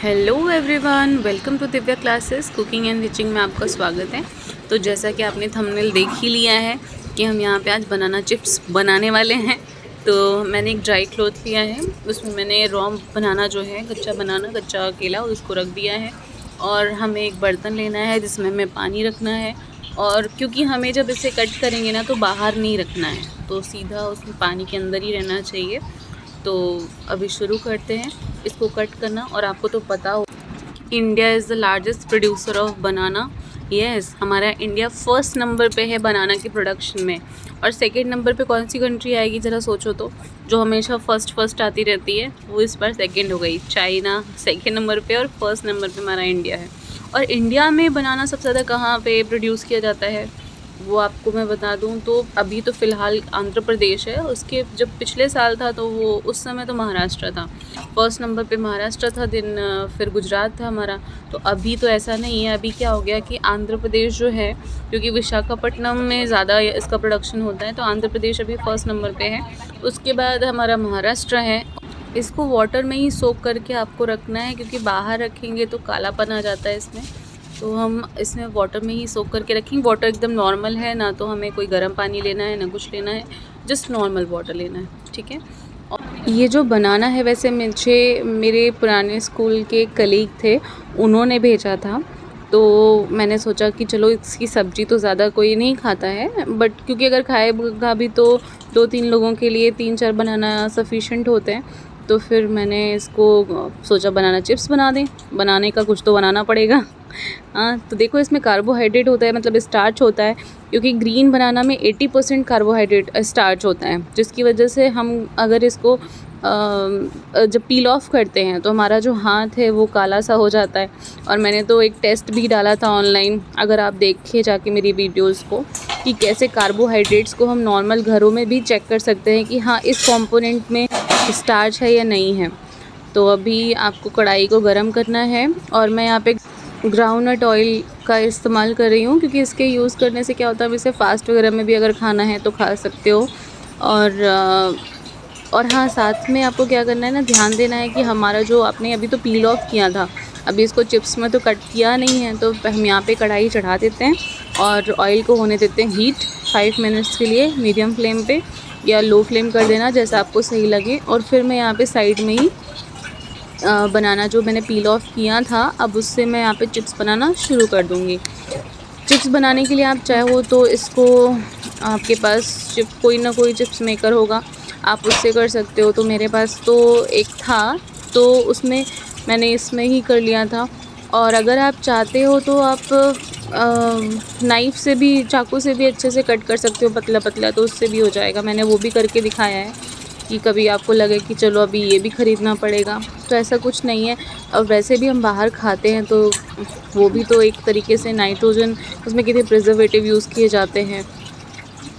Hello everyone, welcome to Divya classes cooking and teaching में आपका स्वागत है। तो जैसा कि आपने थंबनेल देख ही लिया है कि हम यहाँ पे आज बनाना चिप्स बनाने वाले हैं। तो मैंने एक ड्राई क्लॉथ लिया है, उसमें मैंने रॉ बनाना जो है कच्चा केला उसको रख दिया है। और हमें एक बर्तन लेना है जिसमें हमें पानी रखना है। और क्योंकि हमें जब इसे कट करेंगे ना तो बाहर नहीं रखना है, तो सीधा उसमें पानी के अंदर ही रहना चाहिए। तो अभी शुरू करते हैं इसको कट करना। और आपको तो पता हो, India is the largest producer of banana. Yes, हमारा इंडिया फर्स्ट नंबर पे है बनाना की प्रोडक्शन में। और सेकंड नंबर पे कौन सी कंट्री आएगी ज़रा सोचो तो। जो हमेशा फर्स्ट आती रहती है वो इस बार सेकंड हो गई। चाइना सेकंड नंबर पे और फर्स्ट नंबर पे हमारा इंडिया है। और इंडिया में बनाना सबसे ज़्यादा कहाँ पे प्रोड्यूस किया जाता है वो आपको मैं बता दूं तो अभी तो फ़िलहाल आंध्र प्रदेश है। उसके जब पिछले साल था तो वो उस समय तो महाराष्ट्र था। फर्स्ट नंबर पे महाराष्ट्र था, फिर गुजरात था हमारा। तो अभी तो ऐसा नहीं है। अभी क्या हो गया कि आंध्र प्रदेश जो है, क्योंकि विशाखापट्टनम में ज़्यादा इसका प्रोडक्शन होता है, तो आंध्र प्रदेश अभी फर्स्ट नंबर पे है। उसके बाद हमारा महाराष्ट्र है। इसको वाटर में ही सोक करके आपको रखना है, क्योंकि बाहर रखेंगे तो कालापन आ जाता है इसमें। तो हम इसमें वाटर में ही सोक करके रखेंगे। वाटर एकदम नॉर्मल है, ना तो हमें कोई गर्म पानी लेना है ना कुछ लेना है, जस्ट नॉर्मल वाटर लेना है, ठीक है। और ये जो बनाना है, वैसे मुझे मेरे पुराने स्कूल के कलीग थे, उन्होंने भेजा था। तो मैंने सोचा कि चलो इसकी सब्ज़ी तो ज़्यादा कोई नहीं खाता है, बट क्योंकि अगर खाएगा भी तो 2-3 लोगों के लिए 3-4 बनाना सफिशेंट होते हैं। तो फिर मैंने इसको सोचा बनाना चिप्स बना दें। बनाने का कुछ तो बनाना पड़ेगा। हाँ, तो देखो इसमें कार्बोहाइड्रेट होता है, मतलब स्टार्च होता है, क्योंकि ग्रीन बनाना में 80% कार्बोहाइड्रेट स्टार्च होता है, जिसकी वजह से हम अगर इसको जब पील ऑफ करते हैं तो हमारा जो हाथ है वो काला सा हो जाता है। और मैंने तो एक टेस्ट भी डाला था ऑनलाइन, अगर आप देखिए जाके मेरी वीडियोस को, कि कैसे कार्बोहाइड्रेट्स को हम नॉर्मल घरों में भी चेक कर सकते हैं कि हाँ इस कंपोनेंट में स्टार्च है या नहीं है। तो अभी आपको कढ़ाई को गर्म करना है, और मैं यहाँ पे ग्राउंडनट ऑयल का इस्तेमाल कर रही हूँ, क्योंकि इसके यूज़ करने से क्या होता है, इसे फास्ट वगैरह में भी अगर खाना है तो खा सकते हो। और हाँ, साथ में आपको क्या करना है ना, ध्यान देना है कि हमारा जो आपने अभी तो पील ऑफ किया था, अभी इसको चिप्स में तो कट किया नहीं है, तो हम यहाँ पे कढ़ाई चढ़ा देते हैं और ऑयल को होने देते हैं हीट 5 मिनट्स के लिए, मीडियम फ्लेम पे या लो फ्लेम कर देना जैसा आपको सही लगे। और फिर मैं यहाँ पे साइड में ही बनाना जो मैंने पील ऑफ किया था, अब उससे मैं यहाँ पे चिप्स बनाना शुरू कर दूँगी। चिप्स बनाने के लिए आप चाहो तो इसको, आपके पास कोई ना कोई चिप्स मेकर होगा, आप उससे कर सकते हो। तो मेरे पास तो एक था, तो उसमें मैंने इसमें ही कर लिया था। और अगर आप चाहते हो तो आप नाइफ़ से भी, चाकू से भी अच्छे से कट कर सकते हो पतला पतला, तो उससे भी हो जाएगा। मैंने वो भी करके दिखाया है कि कभी आपको लगे कि चलो अभी ये भी ख़रीदना पड़ेगा, तो ऐसा कुछ नहीं है। और वैसे भी हम बाहर खाते हैं तो वो भी तो एक तरीके से नाइट्रोजन, उसमें कितने प्रिजर्वेटिव यूज़ किए जाते हैं।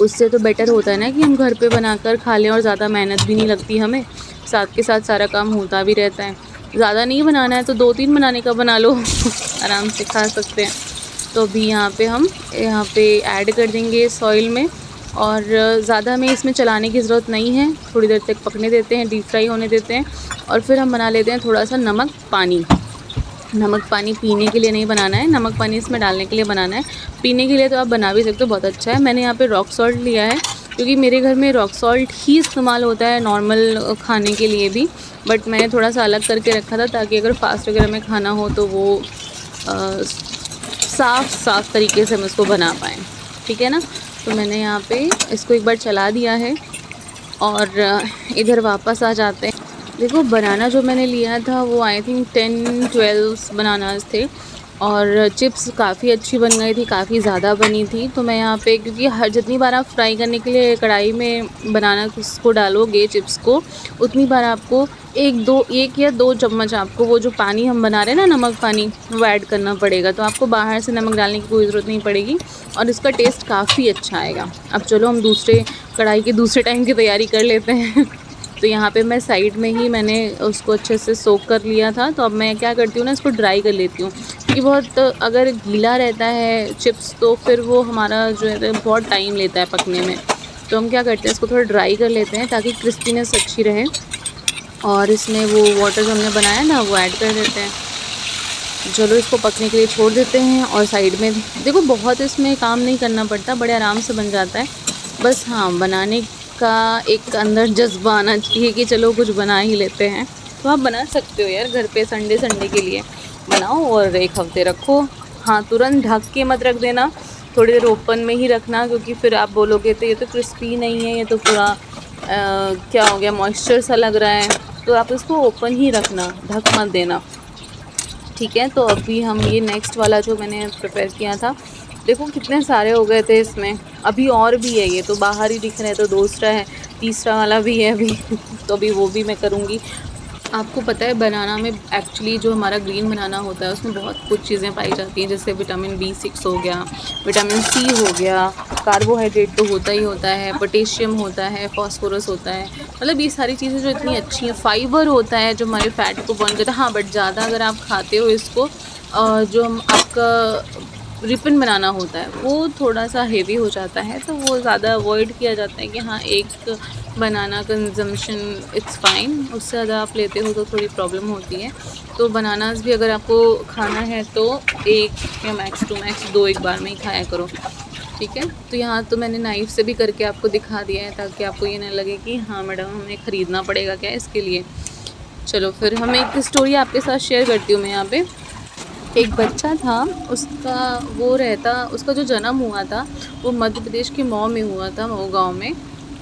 उससे तो बेटर होता है ना कि हम घर पे बनाकर खा लें, और ज़्यादा मेहनत भी नहीं लगती हमें, साथ के साथ सारा काम होता भी रहता है। ज़्यादा नहीं बनाना है तो 2-3 बनाने का बना लो आराम से खा सकते हैं। तो अभी यहाँ पे ऐड कर देंगे इस ऑयल में, और ज़्यादा हमें इसमें चलाने की ज़रूरत नहीं है। थोड़ी देर तक पकने देते हैं, डीप फ्राई होने देते हैं। और फिर हम बना लेते हैं थोड़ा सा नमक पानी। नमक पानी पीने के लिए नहीं बनाना है, नमक पानी इसमें डालने के लिए बनाना है। पीने के लिए तो आप बना भी सकते हो, बहुत अच्छा है। मैंने यहाँ पे रॉक सॉल्ट लिया है, क्योंकि मेरे घर में रॉक सॉल्ट ही इस्तेमाल होता है नॉर्मल खाने के लिए भी, बट मैंने थोड़ा सा अलग करके रखा था ताकि अगर फास्ट वगैरह में खाना हो तो वो साफ़ तरीके से हम इसको बना पाएँ, ठीक है ना। तो मैंने यहाँ पे इसको एक बार चला दिया है, और इधर वापस आ जाते हैं। देखो बनाना जो मैंने लिया था वो आई थिंक 10-12 बनानास थे, और चिप्स काफ़ी अच्छी बन गई थी, काफ़ी ज़्यादा बनी थी। तो मैं यहाँ पे, क्योंकि हर जितनी बार आप फ्राई करने के लिए कढ़ाई में बनाना को डालोगे चिप्स को, उतनी बार आपको 1 या 2 चम्मच आपको वो जो पानी हम बना रहे हैं ना, नमक पानी, वो ऐड करना पड़ेगा। तो आपको बाहर से नमक डालने की कोई ज़रूरत नहीं पड़ेगी, और इसका टेस्ट काफ़ी अच्छा आएगा। अब चलो हम कढ़ाई के दूसरे टाइम की तैयारी कर लेते हैं तो यहाँ पे मैं साइड में ही मैंने उसको अच्छे से सोक कर लिया था। तो अब मैं क्या करती हूँ ना, इसको ड्राई कर लेती हूँ, क्योंकि बहुत अगर गीला रहता है चिप्स तो फिर वो हमारा जो है बहुत टाइम लेता है पकने में। तो हम क्या करते हैं, इसको थोड़ा ड्राई कर लेते हैं ताकि क्रिस्पीनेस अच्छी रहे। और इसमें वो वाटर जो हमने बनाया ना वो ऐड कर देते हैं। चलो इसको पकने के लिए छोड़ देते हैं। और साइड में देखो बहुत इसमें काम नहीं करना पड़ता, बड़े आराम से बन जाता है। बस हाँ, बनाने का एक अंदर जज्बा आना चाहिए कि चलो कुछ बना ही लेते हैं। तो आप बना सकते हो यार घर पे, संडे संडे के लिए बनाओ और एक हफ्ते रखो। हाँ, तुरंत ढक के मत रख देना, थोड़ी देर ओपन में ही रखना, क्योंकि फिर आप बोलोगे तो ये तो क्रिस्पी नहीं है, ये तो पूरा क्या हो गया, मॉइस्चर सा लग रहा है। तो आप इसको ओपन ही रखना, ढक मत देना, ठीक है। तो अभी हम ये नेक्स्ट वाला जो मैंने प्रिपेयर किया था, देखो कितने सारे हो गए थे इसमें। अभी और भी है, ये तो बाहर ही दिख रहे हैं, तो दूसरा है, तीसरा वाला भी है अभी तो अभी वो भी मैं करूँगी। आपको पता है बनाना में एक्चुअली जो हमारा ग्रीन बनाना होता है उसमें बहुत कुछ चीज़ें पाई जाती हैं, जैसे विटामिन B6 हो गया, विटामिन C हो गया, कार्बोहाइड्रेट तो होता ही होता है, पोटेशियम होता है, फास्फोरस होता है, मतलब ये सारी चीज़ें जो इतनी अच्छी हैं। फाइबर होता है जो हमारे फैट को बर्न करता है। हाँ, बट ज़्यादा अगर आप खाते हो इसको, जो आपका रिपन बनाना होता है वो थोड़ा सा हेवी हो जाता है, तो वो ज़्यादा अवॉइड किया जाता है कि हाँ, एक बनाना कंजम्पशन इट्स फाइन, उससे ज़्यादा आप लेते हो तो थोड़ी प्रॉब्लम होती है। तो बनानास भी अगर आपको खाना है तो एक या मैक्स टू मैक्स 2 एक बार में ही खाया करो, ठीक है। तो यहाँ तो मैंने नाइफ़ से भी करके आपको दिखा दिया है, ताकि आपको ये ना लगे कि हाँ मैडम हमें ख़रीदना पड़ेगा क्या इसके लिए। चलो फिर हम एक स्टोरी आपके साथ शेयर करती हूँ मैं यहाँ पे। एक बच्चा था, उसका जो जन्म हुआ था वो मध्य प्रदेश के मऊ में हुआ था, मऊ गाँव में।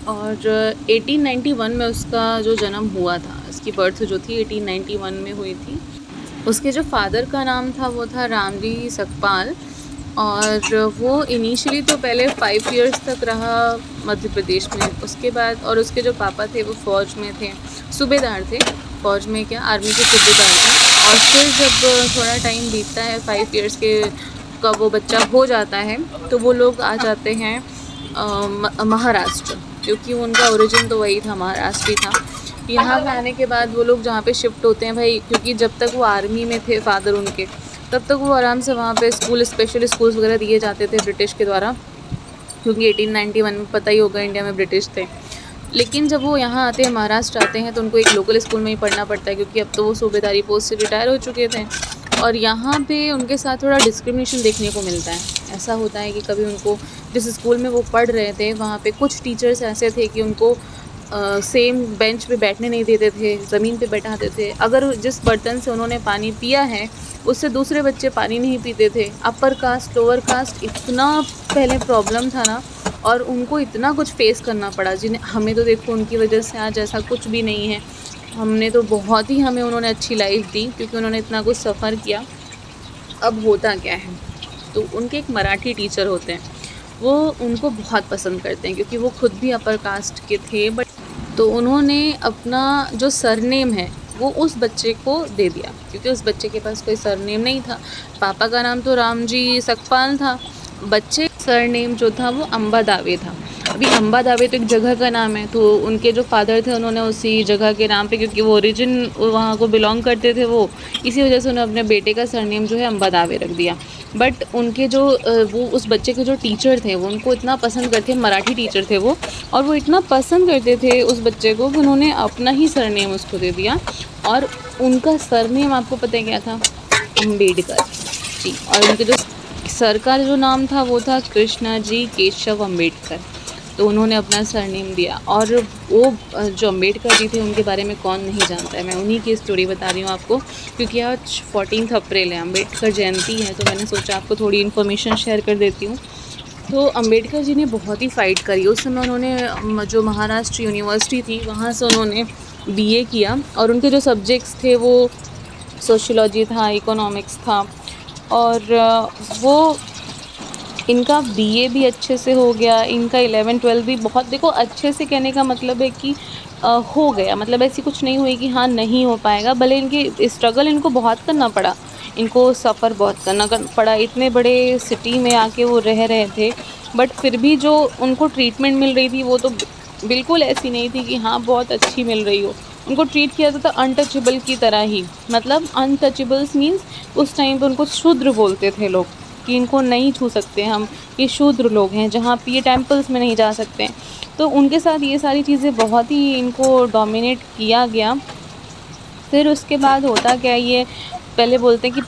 और 1891 में उसका जो जन्म हुआ था, उसकी बर्थ जो थी 1891 में हुई थी। उसके जो फादर का नाम था वो था रामजी सकपाल। और वो इनिशियली तो पहले 5 इयर्स तक रहा मध्य प्रदेश में। उसके बाद, और उसके जो पापा थे वो फ़ौज में थे, सूबेदार थे, फ़ौज में क्या, आर्मी के सूबेदार थे। और फिर जब थोड़ा टाइम बीतता है, 5 इयर्स के का वो बच्चा हो जाता है, तो वो लोग आ जाते हैं महाराष्ट्र, क्योंकि उनका ओरिजिन तो वही था, महाराष्ट्र ही था। यहाँ पे आने के बाद वो लोग जहाँ पे शिफ्ट होते हैं भाई, क्योंकि जब तक वो आर्मी में थे फादर उनके, तब तक वो आराम से वहाँ पे स्कूल, स्पेशल स्कूल्स वगैरह दिए जाते थे ब्रिटिश के द्वारा, क्योंकि 1891 में पता ही होगा इंडिया में ब्रिटिश थे। लेकिन जब वो यहाँ आते हैं, महाराष्ट्र आते हैं, तो उनको एक लोकल स्कूल में ही पढ़ना पड़ता है, क्योंकि अब तो वो सूबेदारी पोस्ट से रिटायर हो चुके थे। और यहाँ पे उनके साथ थोड़ा डिस्क्रिमिनेशन देखने को मिलता है। ऐसा होता है कि कभी उनको, जिस स्कूल में वो पढ़ रहे थे वहाँ पे कुछ टीचर्स ऐसे थे कि उनको सेम बेंच पे बैठने नहीं देते थे, ज़मीन पे बैठाते थे। अगर जिस बर्तन से उन्होंने पानी पिया है उससे दूसरे बच्चे पानी नहीं पीते थे। अपर कास्ट, लोअर कास्ट, इतना पहले प्रॉब्लम था ना, और उनको इतना कुछ फेस करना पड़ा, जिन्हें हमें तो देखो उनकी वजह से आज ऐसा कुछ भी नहीं है। हमने तो बहुत ही, हमें उन्होंने अच्छी लाइफ दी, क्योंकि उन्होंने इतना कुछ सफ़र किया। अब होता क्या है, तो उनके एक मराठी टीचर होते हैं, वो उनको बहुत पसंद करते हैं, क्योंकि वो खुद भी अपर कास्ट के थे। बट तो उन्होंने अपना जो सरनेम है वो उस बच्चे को दे दिया, क्योंकि उस बच्चे के पास कोई सरनेम नहीं था। पापा का नाम तो रामजी सकपाल था, बच्चे सरनेम जो था वो अम्बा दावे था। अभी अम्बा दावे तो एक जगह का नाम है, तो उनके जो फादर थे उन्होंने उसी जगह के नाम पे, क्योंकि वो ओरिजिन वहाँ को बिलोंग करते थे वो, इसी वजह से उन्होंने अपने बेटे का सरनेम जो है अम्बा दावे रख दिया। बट उनके जो वो उस बच्चे के जो टीचर थे वो उनको इतना पसंद करते, मराठी टीचर थे वो, और वो इतना पसंद करते थे उस बच्चे को कि उन्होंने अपना ही सरनेम उसको दे दिया। और उनका सरनेम आपको पता है क्या था? अम्बेडकर जी। और उनके जो सर का जो नाम था वो था कृष्णा जी केशव अम्बेडकर। तो उन्होंने अपना सरनेम दिया। और वो जो अम्बेडकर जी थे उनके बारे में कौन नहीं जानता है, मैं उन्हीं की स्टोरी बता रही हूँ आपको, क्योंकि आज 14 अप्रैल है, अम्बेडकर जयंती है, तो मैंने सोचा आपको थोड़ी इन्फॉर्मेशन शेयर कर देती हूँ। तो अम्बेडकर जी ने बहुत ही फ़ाइट करी उस समय। उन्होंने जो महाराष्ट्र यूनिवर्सिटी थी वहाँ से उन्होंने BA किया, और उनके जो सब्जेक्ट्स थे वो सोशियोलॉजी था, इकोनॉमिक्स था। और वो इनका BA भी अच्छे से हो गया, इनका 11-12 भी बहुत, देखो अच्छे से कहने का मतलब है कि हो गया, मतलब ऐसी कुछ नहीं हुई कि हाँ नहीं हो पाएगा। भले इनकी स्ट्रगल इनको बहुत करना पड़ा, इनको सफ़र बहुत करना पड़ा, इतने बड़े सिटी में आके वो रह रहे थे, बट फिर भी जो उनको ट्रीटमेंट मिल रही थी वो तो बिल्कुल ऐसी नहीं थी कि हाँ बहुत अच्छी मिल रही हो। उनको ट्रीट किया जाता था अनटचेबल की तरह ही, मतलब अनटचेबल्स मीन्स उस टाइम पे उनको शूद्र बोलते थे लोग, कि इनको नहीं छू सकते हम, ये शूद्र लोग हैं, जहाँ पे ये टेम्पल्स में नहीं जा सकते। तो उनके साथ ये सारी चीज़ें बहुत ही इनको डोमिनेट किया गया। फिर उसके बाद होता क्या, ये पहले बोलते हैं कि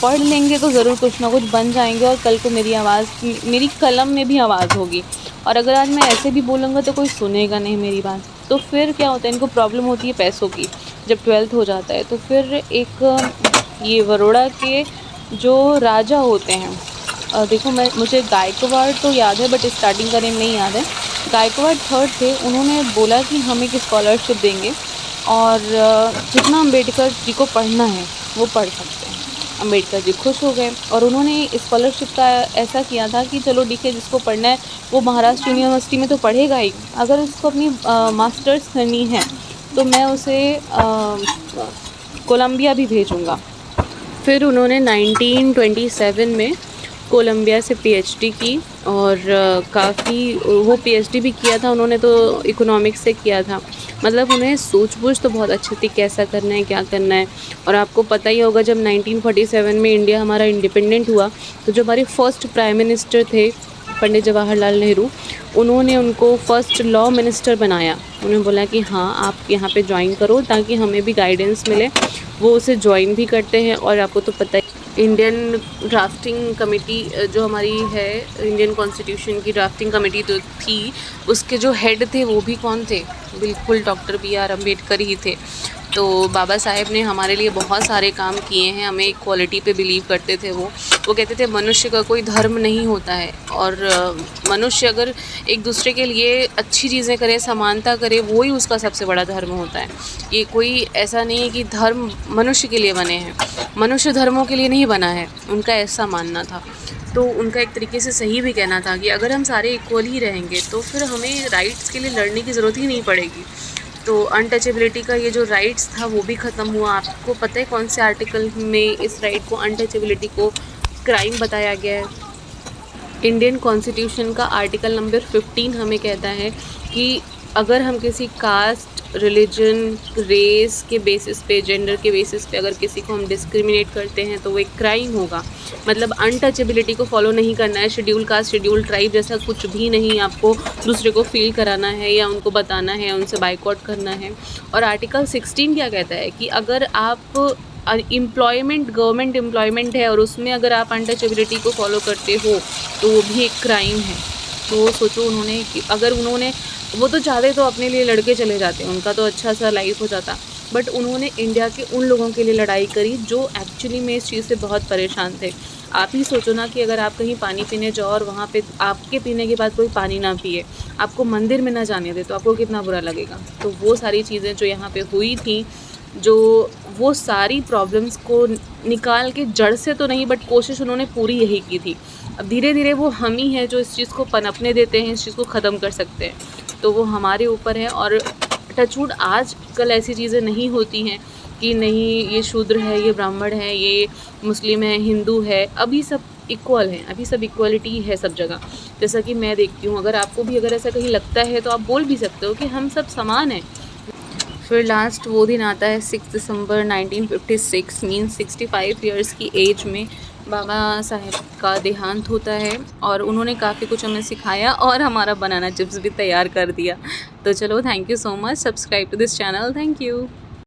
पढ़ लेंगे तो ज़रूर कुछ ना कुछ बन जाएंगे और कल को मेरी कलम में भी आवाज़ होगी। और अगर आज मैं ऐसे भी बोलूँगा तो कोई सुनेगा नहीं मेरी बात। तो फिर क्या होता है, इनको प्रॉब्लम होती है पैसों की। जब 12th हो जाता है तो फिर ये बड़ौदा के जो राजा होते हैं, देखो मुझे गायकवाड़ तो याद है बट स्टार्टिंग का नेम नहीं याद है। गायकवाड़ थर्ड थे, उन्होंने बोला कि हम एक स्कॉलरशिप देंगे और जितना अम्बेडकर जी को पढ़ना है वो पढ़ सकते हैं। अम्बेडकर जी खुश हो गए और उन्होंने स्कॉलरशिप का ऐसा किया था कि चलो ठीक है, जिसको पढ़ना है वो महाराष्ट्र यूनिवर्सिटी में तो पढ़ेगा ही, अगर उसको अपनी मास्टर्स करनी है तो मैं उसे कोलंबिया भी भेजूँगा। फिर उन्होंने 1927 में कोलंबिया से पीएचडी की और काफ़ी वो पीएचडी भी किया था उन्होंने तो इकोनॉमिक्स से किया था। मतलब उन्हें सूझबूझ तो बहुत अच्छी थी कैसा करना है, क्या करना है। और आपको पता ही होगा जब 1947 में इंडिया हमारा इंडिपेंडेंट हुआ तो जो हमारे फर्स्ट प्राइम मिनिस्टर थे पंडित जवाहरलाल नेहरू, उन्होंने उनको फर्स्ट लॉ मिनिस्टर बनाया। उन्होंने बोला कि हाँ आप यहाँ पे ज्वाइन करो ताकि हमें भी गाइडेंस मिले। वो उसे ज्वाइन भी करते हैं। और आपको तो पता है इंडियन ड्राफ्टिंग कमेटी जो हमारी है, इंडियन कॉन्स्टिट्यूशन की ड्राफ्टिंग कमेटी तो थी, उसके जो हेड थे वो भी कौन थे, बिल्कुल डॉक्टर BR अम्बेडकर ही थे। तो बाबा साहेब ने हमारे लिए बहुत सारे काम किए हैं। हमें इक्वालिटी पे बिलीव करते थे। वो कहते थे मनुष्य का कोई धर्म नहीं होता है और मनुष्य अगर एक दूसरे के लिए अच्छी चीज़ें करे, समानता करे, वो ही उसका सबसे बड़ा धर्म होता है। ये कोई ऐसा नहीं है कि धर्म मनुष्य के लिए बने हैं, मनुष्य धर्मों के लिए नहीं बना है, उनका ऐसा मानना था। तो उनका एक तरीके से सही भी कहना था कि अगर हम सारे इक्वल ही रहेंगे तो फिर हमें राइट्स के लिए लड़ने की ज़रूरत ही नहीं पड़ेगी। तो अनटचेबिलिटी का ये जो राइट्स था वो भी ख़त्म हुआ। आपको पता है कौन से आर्टिकल में इस राइट को, अनटचेबिलिटी को क्राइम बताया गया है? इंडियन कॉन्स्टिट्यूशन का आर्टिकल नंबर 15 हमें कहता है कि अगर हम किसी कास्ट, रिलीजन, रेस के बेसिस पे, जेंडर के बेसिस पे अगर किसी को हम डिस्क्रिमिनेट करते हैं तो वो एक क्राइम होगा। मतलब अनटचेबिलिटी को फॉलो नहीं करना है। शेड्यूल कास्ट, शेड्यूल ट्राइब जैसा कुछ भी नहीं आपको दूसरे को फील कराना है या उनको बताना है, उनसे बाइकआउट करना है। और आर्टिकल 16 क्या कहता है कि अगर आप गवर्नमेंट एम्प्लॉयमेंट है और उसमें अगर आप अनटचेबिलिटी को फॉलो करते हो तो वो भी एक क्राइम है। तो सोचो उन्होंने कि अगर वो तो चाहते तो अपने लिए लड़के चले जाते, उनका तो अच्छा सा लाइफ हो जाता, बट उन्होंने इंडिया के उन लोगों के लिए लड़ाई करी जो एक्चुअली में इस चीज़ से बहुत परेशान थे। आप ही सोचो ना कि अगर आप कहीं पानी पीने जाओ और वहाँ पे आपके पीने के बाद कोई पानी ना पिए, आपको मंदिर में ना जाने दे, तो आपको कितना बुरा लगेगा। तो वो सारी चीज़ें जो यहाँ पे हुई थी, जो वो सारी प्रॉब्लम्स को निकाल के जड़ से तो नहीं बट कोशिश उन्होंने पूरी यही की थी। अब धीरे धीरे वो हम ही हैं जो इस चीज़ को पनपने देते हैं, इस चीज़ को ख़त्म कर सकते हैं। तो वो हमारे ऊपर है। और टचवुड आज कल ऐसी चीज़ें नहीं होती हैं कि नहीं ये शूद्र है, ये ब्राह्मण है, ये मुस्लिम है, हिंदू है। अभी सब इक्वल हैं, अभी सब इक्वलिटी है सब जगह। जैसा कि मैं देखती हूँ, अगर आपको भी अगर ऐसा कहीं लगता है तो आप बोल भी सकते हो कि हम सब समान हैं। फिर लास्ट वो दिन आता है 6 दिसंबर 1956, मीन्स 65 ईयर्स की एज में बाबा साहेब का देहांत होता है। और उन्होंने काफ़ी कुछ हमें सिखाया और हमारा बनाना चिप्स भी तैयार कर दिया। तो चलो, thank you so much, subscribe to this channel, thank you.